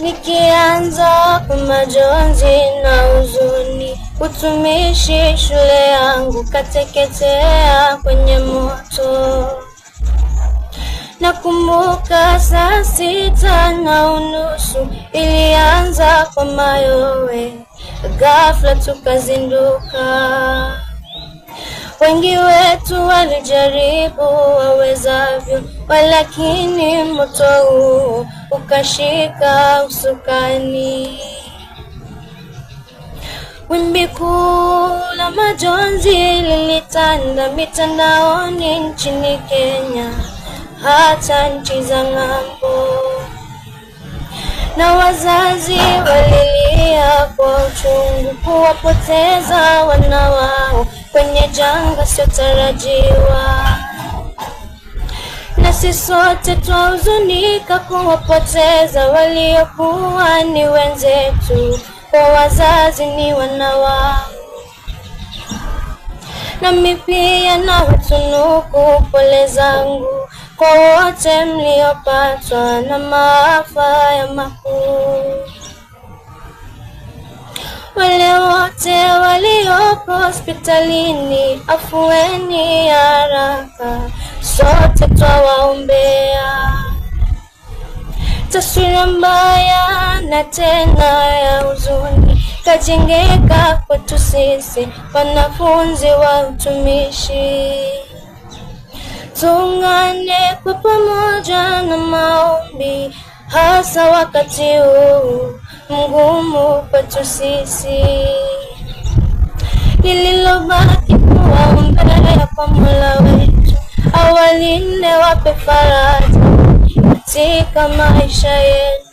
Nikianza kwa majonzi na huzuni, utumishi shule yangu kateketea kwenye moto. Nakumbuka saa 6:30 ilianza kwa mayowe, ghafla tukazinduka. Wengi wetu walijaribu wawezavyo, walakini moto huu ukashika usukani. Wimbi kuu la majonzi lilitanda mitandaoni nchini Kenya, hata nchi za ng'ambo, na wazazi walilia kwa uchungu kuwapoteza wana wao kwenye janga siyotarajiwa. Nasi sote twahuzunika kuwapoteza waliokuwa ni wenzetu, kwa wazazi ni wana wao. Nami pia nawatunuku pole zangu kwa wote mliopatwa na maafa ya makuu. Wale wote waliopo hospitalini, afueni haraka, sote twawaombea. Taswira mbaya na tena ya huzuni kajengeka kwetu sisi wanafunzi wa utumishi. Tuungane kwa pamoja na maombi, hasa wakati huu mgumu kwetu sisi. Lililobaki kuwaombea kwa Mola wetu, awalinde, wape faraja katika maisha yetu.